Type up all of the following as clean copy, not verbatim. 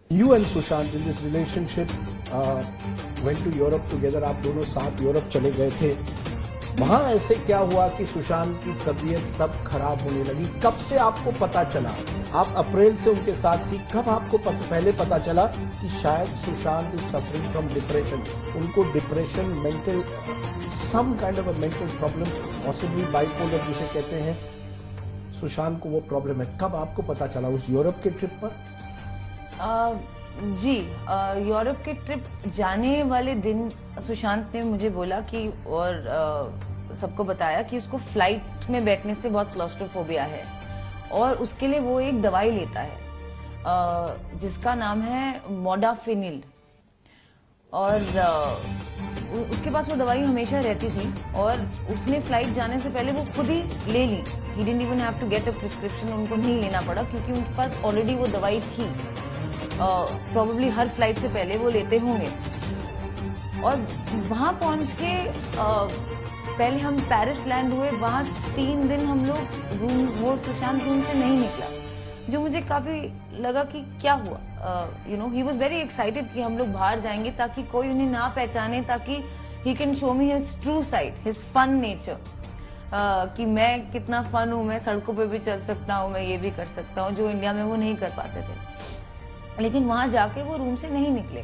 You and Sushant in this relationship went to Europe together. आप दोनों साथ Europe चले गए थे. वहां ऐसे क्या हुआ कि सुशांत की तबीयत तब खराब होने लगी? कब से आपको पता चला? आप अप्रैल से उनके साथ थी, कब आपको पहले पता चला कि शायद Sushant is suffering from depression? उनको depression, mental, some kind of a mental problem, possibly bipolar जिसे कहते हैं, सुशांत को वो प्रॉब्लम है. कब आपको पता चला? उस यूरोप के ट्रिप पर? जी, यूरोप के ट्रिप जाने वाले दिन सुशांत ने मुझे बोला कि और सबको बताया कि उसको फ्लाइट में बैठने से बहुत क्लॉस्ट्रोफोबिया है और उसके लिए वो एक दवाई लेता है जिसका नाम है मोडाफिनिल. और उसके पास वो दवाई हमेशा रहती थी और उसने फ्लाइट जाने से पहले वो खुद ही ले ली. He didn't even have to get a prescription. उनको नहीं लेना पड़ा क्योंकि उनके पास ऑलरेडी वो दवाई थी. प्रोबेबली हर फ्लाइट से पहले वो लेते होंगे. और वहां पहुंच के पहले हम पेरिस लैंड हुए. वहां 3 दिन हम लोग वो सुशांत रूम से नहीं निकला, जो मुझे काफी लगा कि क्या हुआ. ही वॉज वेरी एक्साइटेड कि हम लोग बाहर जाएंगे ताकि कोई उन्हें ना पहचाने, ताकि he can show me his true side, his fun nature, कि मैं कितना फन हूं, मैं सड़कों पे भी चल सकता हूं, मैं ये भी कर सकता हूं, जो इंडिया में वो नहीं कर पाते थे. लेकिन वहां जाके वो रूम से नहीं निकले.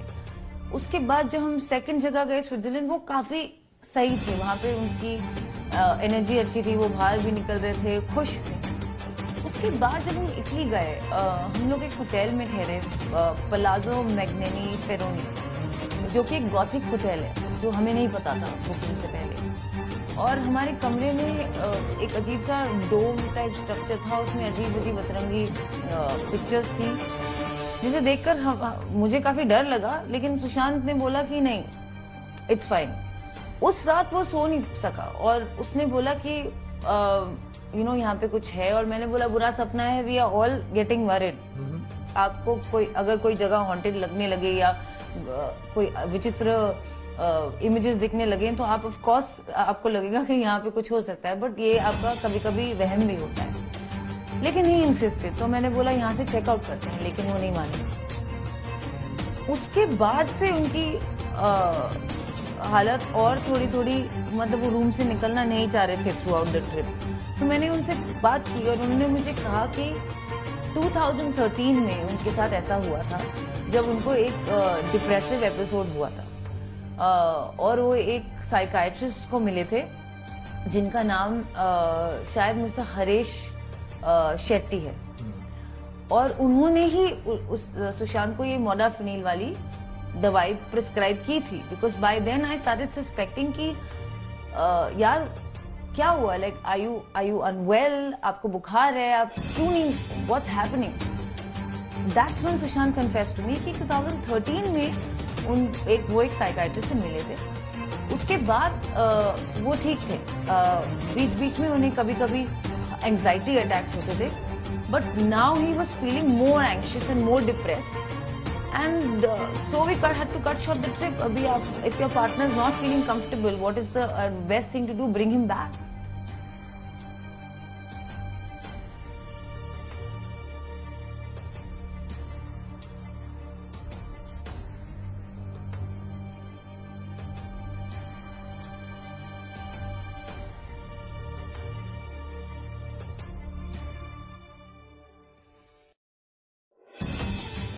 उसके बाद जब हम सेकंड जगह गए स्विट्जरलैंड, वो काफी सही थे. वहां पे उनकी एनर्जी अच्छी थी, वो बाहर भी निकल रहे थे, खुश थे. उसके बाद जब हम इटली गए, हम लोग एक होटल में ठहरे, पलाजो मैग्नेनी फेरोनी, जो कि एक गॉथिक होटल है, जो हमें नहीं पता था बुकिंग से पहले. और हमारे कमरे में एक अजीब सा डोम टाइप स्ट्रक्चर था, उसमें अजीब अजीब अतरंगी पिक्चर्स थी, जिसे देखकर मुझे काफी डर लगा. लेकिन सुशांत ने बोला कि नहीं, इट्स फाइन. उस रात वो सो नहीं सका और उसने बोला कि यहाँ पे कुछ है. और मैंने बोला बुरा सपना है, we are all getting worried. आपको अगर कोई जगह हॉन्टेड लगने लगे या कोई विचित्र इमेजेस दिखने लगे तो आप ऑफ कोर्स आपको लगेगा कि यहाँ पे कुछ हो सकता है, बट ये आपका कभी कभी वहम भी होता है. लेकिन ही इंसिस्टेड. तो मैंने बोला यहाँ से चेकआउट करते हैं, लेकिन वो नहीं माने. उसके बाद से उनकी हालत और थोड़ी थोड़ी, मतलब वो रूम से निकलना नहीं चाह रहे थे थ्रू आउट द ट्रिप. तो मैंने उनसे बात की और उन्होंने मुझे कहा कि 2013 में उनके साथ ऐसा हुआ था जब उनको एक डिप्रेसिव एपिसोड हुआ था. और वो एक साइकाइट्रिस्ट को मिले थे जिनका नाम शायद मिस्टर हरीश शेट्टी है. और उन्होंने ही उस सुशांत को ये मोडाफिनिल वाली दवाई प्रिस्क्राइब की थी. Because by then I started suspecting कि यार क्या हुआ, लाइक आर यू अनवेल, आपको बुखार है, आप क्यों नहीं, what's happening. That's when Sushant confessed to me कि 2013 में वो एक साइकाइट्रिस्ट से मिले थे. उसके बाद वो ठीक थे. बीच बीच में उन्हें कभी कभी एंजाइटी अटैक्स होते थे, but now he was feeling more anxious and more depressed. And so we had to cut short the trip. Abhi if your partner is not feeling comfortable, what is the best thing to do? Bring him back.